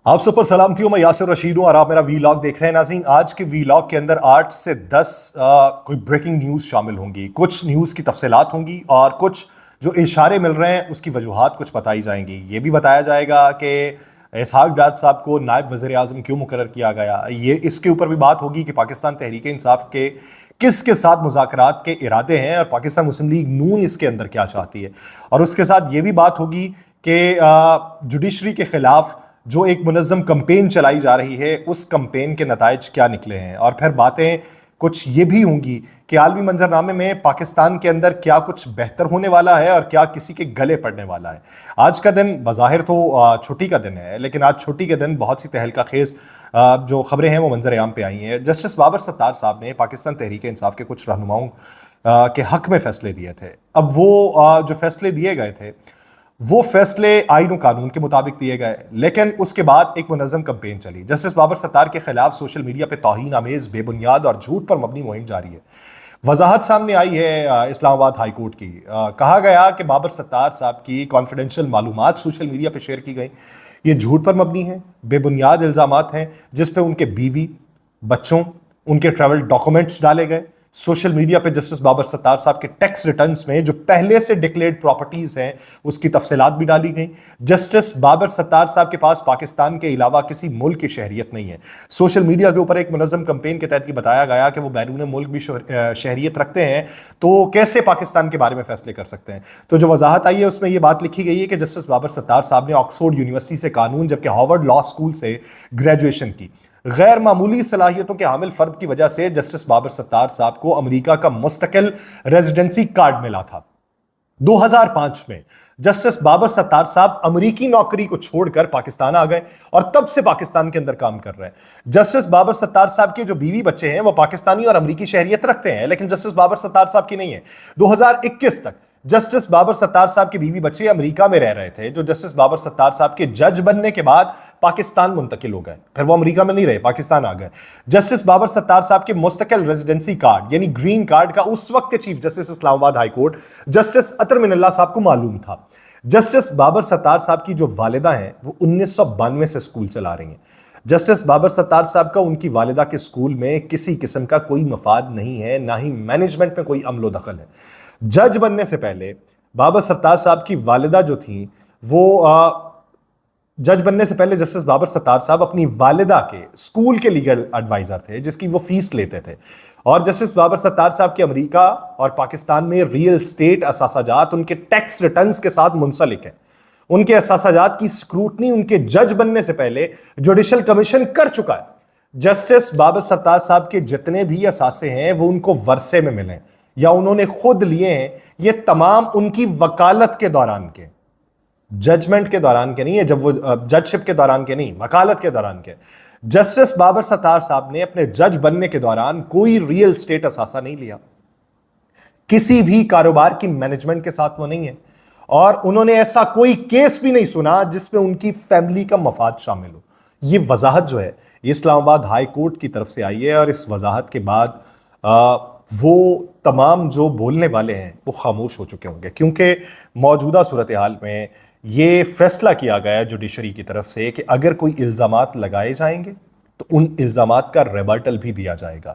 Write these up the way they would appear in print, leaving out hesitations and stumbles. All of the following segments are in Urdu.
آپ سب پر سلامتی ہوں، میں یاسر رشید ہوں اور آپ میرا ویلاگ دیکھ رہے ہیں ناظرین۔ آج کے ویلاگ کے اندر 8 سے 10 کوئی بریکنگ نیوز شامل ہوں گی، کچھ نیوز کی تفصیلات ہوں گی اور کچھ جو اشارے مل رہے ہیں اس کی وجوہات کچھ بتائی جائیں گی۔ یہ بھی بتایا جائے گا کہ اسحاق ڈار صاحب کو نائب وزیر اعظم کیوں مقرر کیا گیا، یہ اس کے اوپر بھی بات ہوگی کہ پاکستان تحریک انصاف کے کس کے ساتھ مذاکرات کے ارادے ہیں اور پاکستان مسلم لیگ نون اس کے اندر کیا چاہتی ہے، اور اس کے ساتھ یہ بھی بات ہوگی کہ جوڈیشری کے خلاف جو ایک منظم کمپین چلائی جا رہی ہے اس کمپین کے نتائج کیا نکلے ہیں، اور پھر باتیں کچھ یہ بھی ہوں گی کہ عالمی منظرنامے میں پاکستان کے اندر کیا کچھ بہتر ہونے والا ہے اور کیا کسی کے گلے پڑنے والا ہے۔ آج کا دن بظاہر تو چھٹی کا دن ہے، لیکن آج چھٹی کے دن بہت سی تہلکہ خیز جو خبریں ہیں وہ منظر عام پہ آئی ہیں۔ جسٹس بابر ستار صاحب نے پاکستان تحریک انصاف کے کچھ رہنماؤں کے حق میں فیصلے دیے تھے۔ اب وہ جو فیصلے دیے گئے تھے وہ فیصلے آئین و قانون کے مطابق دیے گئے، لیکن اس کے بعد ایک منظم کمپین چلی۔ جسٹس بابر ستار کے خلاف سوشل میڈیا پہ توہین آمیز، بے بنیاد اور جھوٹ پر مبنی مہم جاری ہے۔ وضاحت سامنے آئی ہے اسلام آباد ہائی کورٹ کی۔ کہا گیا کہ بابر ستار صاحب کی کانفیڈینشیل معلومات سوشل میڈیا پہ شیئر کی گئیں، یہ جھوٹ پر مبنی ہیں، بے بنیاد الزامات ہیں جس پہ ان کے بیوی، بچوں، ان کے ٹریول ڈاکومنٹس ڈالے گئے۔ سوشل میڈیا پہ جسٹس بابر ستار صاحب کے ٹیکس ریٹرنز میں جو پہلے سے ڈکلیئرڈ پراپرٹیز ہیں اس کی تفصیلات بھی ڈالی گئیں۔ جسٹس بابر ستار صاحب کے پاس پاکستان کے علاوہ کسی ملک کی شہریت نہیں ہے۔ سوشل میڈیا کے اوپر ایک منظم کمپین کے تحت یہ بتایا گیا کہ وہ بیرون ملک بھی شہریت رکھتے ہیں، تو کیسے پاکستان کے بارے میں فیصلے کر سکتے ہیں۔ تو جو وضاحت آئی ہے اس میں یہ بات لکھی گئی ہے کہ جسٹس بابر ستار صاحب نے آکسفورڈ یونیورسٹی سے قانون جبکہ ہارورڈ لا اسکول سے گریجویشن کی۔ غیر معمولی صلاحیتوں کے حامل فرد کی وجہ سے جسٹس بابر ستار صاحب کو امریکہ کا مستقل ریزیڈنسی کارڈ ملا تھا۔ 2005 میں جسٹس بابر ستار صاحب امریکی نوکری کو چھوڑ کر پاکستان آ گئے اور تب سے پاکستان کے اندر کام کر رہے ہیں۔ جسٹس بابر ستار صاحب کے جو بیوی بچے ہیں وہ پاکستانی اور امریکی شہریت رکھتے ہیں، لیکن جسٹس بابر ستار صاحب کی نہیں ہے۔ 2021 تک جسٹس بابر ستار صاحب کے بیوی بچے امریکہ میں رہ رہے تھے، جو جسٹس بابر ستار صاحب کے جج بننے کے بعد پاکستان منتقل ہو گئے، پھر وہ امریکہ میں نہیں رہے، پاکستان آ گئے۔ جسٹس بابر ستار صاحب کے مستقل ریزیڈنسی کارڈ یعنی گرین کارڈ کا اس وقت کے چیف جسٹس اسلام آباد ہائی کورٹ جسٹس اطہر من اللہ صاحب کو معلوم تھا۔ جسٹس بابر ستار صاحب کی جو والدہ ہیں وہ 1992 سے اسکول چلا رہی ہیں۔ جسٹس بابر ستار صاحب کا ان کی والدہ کے اسکول میں کسی قسم کا کوئی مفاد نہیں ہے، نہ ہی مینجمنٹ میں کوئی عمل و دخل ہے۔ جج بننے سے پہلے بابر ستار صاحب کی والدہ جو تھیں وہ جج بننے سے پہلے جسٹس بابر ستار صاحب اپنی والدہ کے اسکول کے لیگل ایڈوائزر تھے جس کی وہ فیس لیتے تھے، اور جسٹس بابر ستار صاحب کے امریکہ اور پاکستان میں ریئل اسٹیٹ اثاثہ جات ان کے ٹیکس ریٹرنز کے ساتھ منسلک ہیں۔ ان کے اثاثہ جات کی اسکروٹنی ان کے جج بننے سے پہلے جوڈیشل کمیشن کر چکا ہے۔ جسٹس بابر ستار صاحب کے جتنے بھی اثاثے ہیں وہ ان کو ورثے میں ملے یا انہوں نے خود لیے ہیں، یہ تمام ان کی وکالت کے دوران کے، ججمنٹ کے دوران کے نہیں ہے، جب وہ جج شپ کے دوران کے نہیں، وکالت کے دوران کے۔ جسٹس بابر ستار صاحب نے اپنے جج بننے کے دوران کوئی ریئل اسٹیٹ اثاثہ نہیں لیا، کسی بھی کاروبار کی مینجمنٹ کے ساتھ وہ نہیں ہے، اور انہوں نے ایسا کوئی کیس بھی نہیں سنا جس میں ان کی فیملی کا مفاد شامل ہو۔ یہ وضاحت جو ہے یہ اسلام آباد ہائی کورٹ کی طرف سے آئی ہے، اور اس وضاحت کے بعد وہ تمام جو بولنے والے ہیں وہ خاموش ہو چکے ہوں گے، کیونکہ موجودہ صورتحال میں یہ فیصلہ کیا گیا ہے جوڈیشری کی طرف سے کہ اگر کوئی الزامات لگائے جائیں گے تو ان الزامات کا ریبرٹل بھی دیا جائے گا،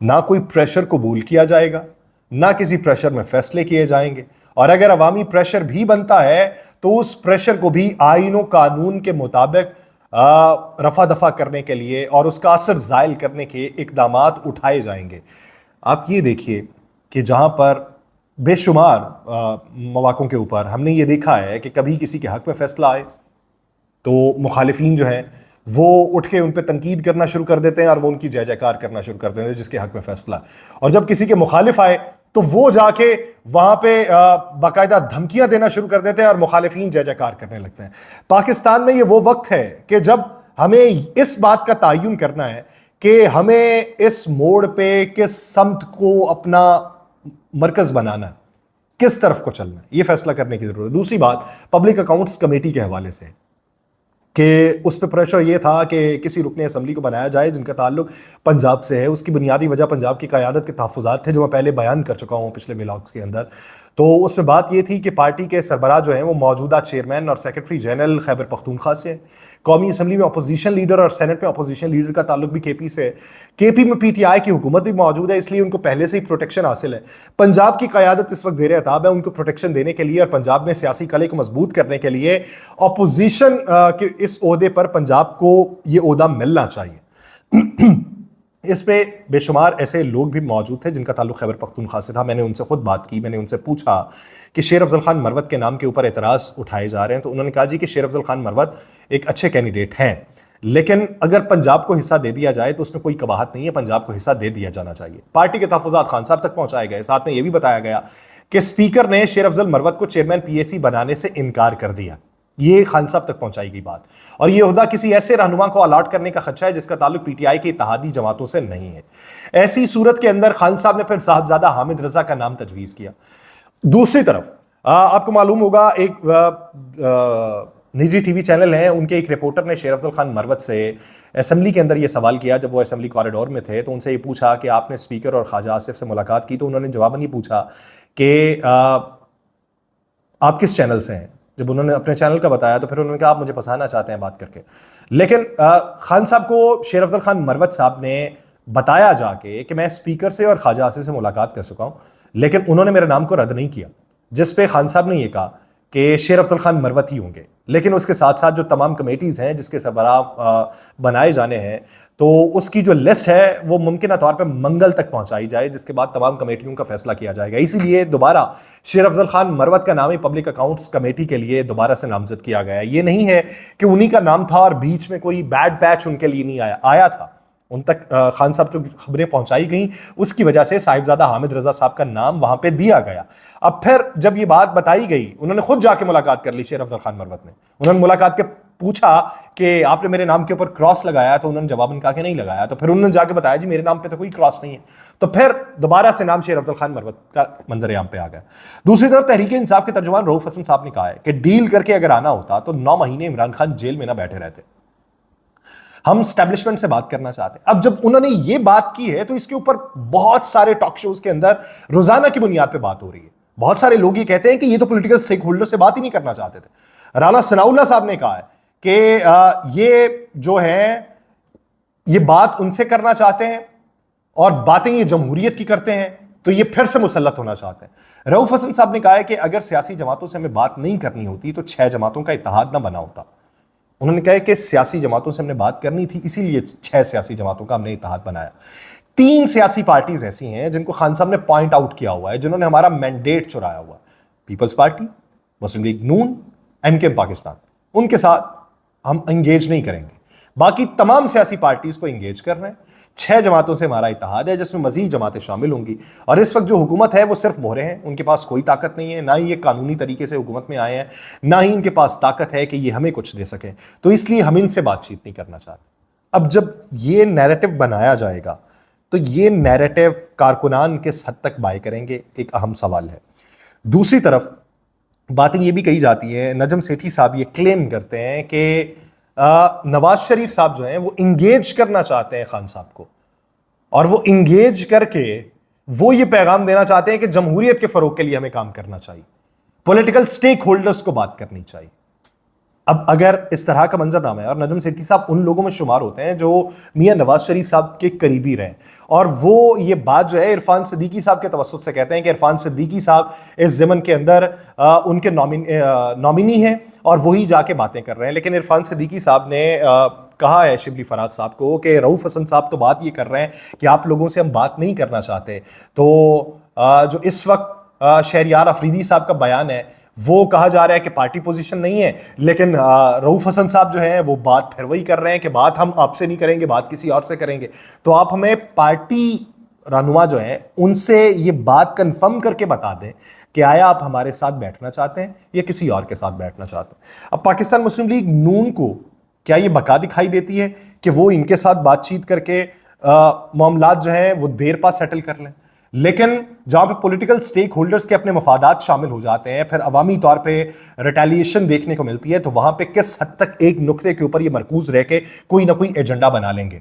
نہ کوئی پریشر قبول کیا جائے گا، نہ کسی پریشر میں فیصلے کیے جائیں گے، اور اگر عوامی پریشر بھی بنتا ہے تو اس پریشر کو بھی آئین و قانون کے مطابق رفع دفع کرنے کے لیے اور اس کا اثر زائل کرنے کے اقدامات اٹھائے جائیں گے۔ آپ یہ دیکھیے کہ جہاں پر بے شمار مواقعوں کے اوپر ہم نے یہ دیکھا ہے کہ کبھی کسی کے حق میں فیصلہ آئے تو مخالفین جو ہیں وہ اٹھ کے ان پہ تنقید کرنا شروع کر دیتے ہیں اور وہ ان کی جے جے کار کرنا شروع کر دیتے ہیں جس کے حق میں فیصلہ ہے، اور جب کسی کے مخالف آئے تو وہ جا کے وہاں پہ باقاعدہ دھمکیاں دینا شروع کر دیتے ہیں اور مخالفین جے جے کار کرنے لگتے ہیں۔ پاکستان میں یہ وہ وقت ہے کہ جب ہمیں اس بات کا تعین کرنا ہے کہ ہمیں اس موڑ پہ کس سمت کو اپنا مرکز بنانا ہے، کس طرف کو چلنا ہے، یہ فیصلہ کرنے کی ضرورت ہے۔ دوسری بات پبلک اکاؤنٹس کمیٹی کے حوالے سے کہ اس پہ پریشر یہ تھا کہ کسی رکن اسمبلی کو بنایا جائے جن کا تعلق پنجاب سے ہے۔ اس کی بنیادی وجہ پنجاب کی قیادت کے تحفظات تھے جو میں پہلے بیان کر چکا ہوں پچھلے ولاگز کے اندر۔ تو اس میں بات یہ تھی کہ پارٹی کے سربراہ جو ہیں وہ موجودہ چیئرمین اور سیکرٹری جنرل خیبر پختونخوا سے ہیں. قومی اسمبلی میں اپوزیشن لیڈر اور سینٹ میں اپوزیشن لیڈر کا تعلق بھی کے پی سے ہے. کے پی میں پی ٹی آئی کی حکومت بھی موجود ہے, اس لیے ان کو پہلے سے ہی پروٹیکشن حاصل ہے. پنجاب کی قیادت اس وقت زیر عتاب ہے, ان کو پروٹیکشن دینے کے لیے اور پنجاب میں سیاسی کلے کو مضبوط کرنے کے لیے اپوزیشن کے اس عہدے پر پنجاب کو یہ عہدہ ملنا چاہیے. اس پہ بے شمار ایسے لوگ بھی موجود تھے جن کا تعلق خیبر پختونخوا سے تھا. میں نے ان سے خود بات کی, میں نے ان سے پوچھا کہ شیر افضل خان مروت کے نام کے اوپر اعتراض اٹھائے جا رہے ہیں, تو انہوں نے کہا جی کہ شیر افضل خان مروت ایک اچھے کینڈیڈیٹ ہیں, لیکن اگر پنجاب کو حصہ دے دیا جائے تو اس میں کوئی قباحت نہیں ہے, پنجاب کو حصہ دے دیا جانا چاہیے. پارٹی کے تحفظات خان صاحب تک پہنچائے گئے. ساتھ میں یہ بھی بتایا گیا کہ اسپیکر نے شیر افضل مروت کو چیئرمین پی اے سی بنانے سے انکار کر دیا. یہ خان صاحب تک پہنچائی گئی بات. اور یہ عہدہ کسی ایسے رہنما کو الاٹ کرنے کا خدشہ ہے جس کا تعلق پی ٹی آئی کے اتحادی جماعتوں سے نہیں ہے. ایسی صورت کے اندر خان صاحب نے پھر صاحبزادہ حامد رضا کا نام تجویز کیا. دوسری طرف آپ کو معلوم ہوگا ایک نجی ٹی وی چینل ہے, ان کے ایک رپورٹر نے شیر افضل خان مروت سے اسمبلی کے اندر یہ سوال کیا جب وہ اسمبلی کوریڈور میں تھے, تو ان سے یہ پوچھا کہ آپ نے اسپیکر اور خواجہ آصف سے ملاقات کی, تو انہوں نے جواباً یہ پوچھا کہ آپ کس چینل سے ہیں. جب انہوں نے اپنے چینل کا بتایا تو پھر انہوں نے کہا آپ مجھے پھنسانا چاہتے ہیں بات کر کے. لیکن خان صاحب کو شیر افضل خان مروت صاحب نے بتایا جا کے کہ میں اسپیکر سے اور خواجہ آصف سے ملاقات کر چکا ہوں, لیکن انہوں نے میرے نام کو رد نہیں کیا, جس پہ خان صاحب نے یہ کہا کہ شیر افضل خان مروت ہی ہوں گے. لیکن اس کے ساتھ ساتھ جو تمام کمیٹیز ہیں جس کے سربراہ بنائے جانے ہیں, تو اس کی جو لسٹ ہے وہ ممکنہ طور پہ منگل تک پہنچائی جائے, جس کے بعد تمام کمیٹیوں کا فیصلہ کیا جائے گا. اسی لیے دوبارہ شیر افضل خان مروت کا نام ہی پبلک اکاؤنٹس کمیٹی کے لیے دوبارہ سے نامزد کیا گیا ہے. یہ نہیں ہے کہ انہی کا نام تھا اور بیچ میں کوئی بیڈ پیچ ان کے لیے نہیں آیا تھا. ان تک خان صاحب جو خبریں پہنچائی گئیں اس کی وجہ سے صاحبزادہ حامد رضا صاحب کا نام وہاں پہ دیا گیا. اب پھر جب یہ بات بتائی گئی, انہوں نے خود جا کے ملاقات کر لی شیر افضل خان مروت نے. انہوں نے ملاقات کے پوچھا کہ آپ نے میرے نام کے اوپر کراس لگایا, تو انہوں نے جواباً کہا کہ نہیں لگایا. تو پھر انہوں نے جا کے بتایا جی میرے نام پہ تو کوئی کراس نہیں ہے. تو پھر دوبارہ سے نام شیر افضل خان مروت کا منظر عام پہ آ گیا. دوسری طرف تحریک انصاف کے ترجمان رؤوف حسن صاحب نے کہا ہے کہ ڈیل کر کے اگر آنا ہوتا تو 9 مہینے عمران خان جیل میں نہ بیٹھے رہتے. ہم اسٹیبلشمنٹ سے بات کرنا چاہتے ہیں. اب جب انہوں نے یہ بات کی ہے تو اس کے اوپر بہت سارے ٹاک شوز کے اندر روزانہ کی بنیاد پہ بات ہو رہی ہے. بہت سارے لوگ یہ کہتے ہیں کہ یہ تو پولیٹیکل اسٹیک ہولڈر سے بات ہی نہیں کرنا چاہتے تھے. رانا ثناء اللہ صاحب نے کہا ہے کہ یہ جو ہے یہ بات ان سے کرنا چاہتے ہیں اور باتیں یہ جمہوریت کی کرتے ہیں, تو یہ پھر سے مسلط ہونا چاہتے ہیں. رؤوف حسن صاحب نے کہا ہے کہ اگر سیاسی جماعتوں سے ہمیں بات نہیں کرنی ہوتی تو 6 جماعتوں کا اتحاد نہ بنا ہوتا. انہوں نے کہا کہ سیاسی جماعتوں سے ہم نے بات کرنی تھی, اسی لیے 6 سیاسی جماعتوں کا ہم نے اتحاد بنایا. 3 سیاسی پارٹیز ایسی ہیں جن کو خان صاحب نے پوائنٹ آؤٹ کیا ہوا ہے, جنہوں نے ہمارا مینڈیٹ چرایا ہوا ہے. پیپلز پارٹی, مسلم لیگ نون, ایم کے ایم پاکستان. ان کے ساتھ ہم انگیج نہیں کریں گے. باقی تمام سیاسی پارٹیز کو انگیج کر رہے ہیں. 6 جماعتوں سے ہمارا اتحاد ہے جس میں مزید جماعتیں شامل ہوں گی. اور اس وقت جو حکومت ہے وہ صرف مہرے ہیں, ان کے پاس کوئی طاقت نہیں ہے, نہ ہی یہ قانونی طریقے سے حکومت میں آئے ہیں, نہ ہی ان کے پاس طاقت ہے کہ یہ ہمیں کچھ دے سکیں. تو اس لیے ہم ان سے بات چیت نہیں کرنا چاہتے. اب جب یہ نیریٹو بنایا جائے گا تو یہ نیریٹو کارکنان کس حد تک بائے کریں گے, ایک اہم سوال ہے. دوسری طرف باتیں یہ بھی کہی جاتی ہیں, نجم سیٹھی صاحب یہ کلیم کرتے ہیں کہ نواز شریف صاحب جو ہیں وہ انگیج کرنا چاہتے ہیں خان صاحب کو, اور وہ انگیج کر کے وہ یہ پیغام دینا چاہتے ہیں کہ جمہوریت کے فروغ کے لیے ہمیں کام کرنا چاہیے, پولیٹیکل سٹیک ہولڈرز کو بات کرنی چاہیے. اب اگر اس طرح کا منظرنامہ ہے, اور نجم سیٹھی صاحب ان لوگوں میں شمار ہوتے ہیں جو میاں نواز شریف صاحب کے قریبی رہے, اور وہ یہ بات جو ہے عرفان صدیقی صاحب کے توسط سے کہتے ہیں کہ عرفان صدیقی صاحب اس ضمن کے اندر ان کے نامینی ہیں اور وہی جا کے باتیں کر رہے ہیں. لیکن عرفان صدیقی صاحب نے کہا ہے شبلی فراز صاحب کو کہ رؤوف حسن صاحب تو بات یہ کر رہے ہیں کہ آپ لوگوں سے ہم بات نہیں کرنا چاہتے. تو جو اس وقت شہریار افریدی صاحب کا بیان ہے وہ کہا جا رہا ہے کہ پارٹی پوزیشن نہیں ہے, لیکن رؤوف حسن صاحب جو ہیں وہ بات پھر وہی کر رہے ہیں کہ بات ہم آپ سے نہیں کریں گے, بات کسی اور سے کریں گے. تو آپ ہمیں پارٹی رہنما جو ہیں ان سے یہ بات کنفرم کر کے بتا دیں کہ آیا آپ ہمارے ساتھ بیٹھنا چاہتے ہیں یا کسی اور کے ساتھ بیٹھنا چاہتے ہیں. اب پاکستان مسلم لیگ نون کو کیا یہ بقا دکھائی دیتی ہے کہ وہ ان کے ساتھ بات چیت کر کے معاملات جو ہیں وہ دیر پا سیٹل کر لیں, لیکن جہاں پہ پولیٹیکل سٹیک ہولڈرز کے اپنے مفادات شامل ہو جاتے ہیں, پھر عوامی طور پہ ریٹیلیشن دیکھنے کو ملتی ہے, تو وہاں پہ کس حد تک ایک نقطے کے اوپر یہ مرکوز رہ کے کوئی نہ کوئی ایجنڈا بنا لیں گے.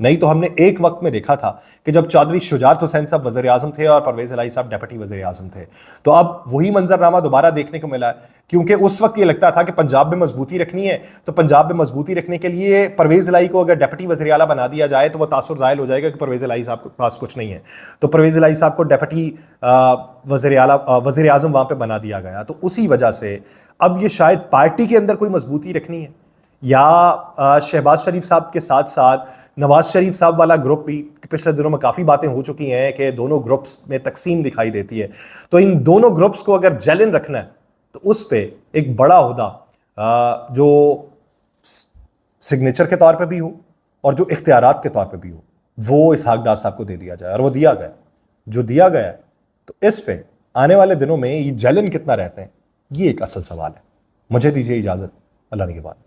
نہیں تو ہم نے ایک وقت میں دیکھا تھا کہ جب چودھری شجاعت حسین صاحب وزیر اعظم تھے اور پرویز الہی صاحب ڈیپٹی وزیر اعظم تھے، تو اب وہی منظرنامہ دوبارہ دیکھنے کو ملا ہے، کیونکہ اس وقت یہ لگتا تھا کہ پنجاب میں مضبوطی رکھنی ہے، تو پنجاب میں مضبوطی رکھنے کے لیے پرویز الہی کو اگر ڈیپٹی وزیر اعلیٰ بنا دیا جائے تو وہ تاثر زائل ہو جائے گا کہ پرویز الہی صاحب کے پاس کچھ نہیں ہے، تو پرویز الہی صاحب کو ڈیپٹی وزیر اعظم وہاں پہ بنا دیا گیا۔ تو اسی وجہ سے اب یہ شاید پارٹی کے اندر کوئی مضبوطی رکھنی ہے، یا شہباز شریف صاحب کے ساتھ ساتھ نواز شریف صاحب والا گروپ بھی، پچھلے دنوں میں کافی باتیں ہو چکی ہیں کہ دونوں گروپس میں تقسیم دکھائی دیتی ہے، تو ان دونوں گروپس کو اگر جیلن رکھنا ہے تو اس پہ ایک بڑا عہدہ جو سگنیچر کے طور پہ بھی ہو اور جو اختیارات کے طور پہ بھی ہو وہ اسحاق ڈار صاحب کو دے دیا جائے، اور وہ دیا گیا، جو دیا گیا ہے، تو اس پہ آنے والے دنوں میں یہ جیلن کتنا رہتے ہیں یہ ایک اصل سوال ہے۔ مجھے دیجیے اجازت، اللہ نگہبان۔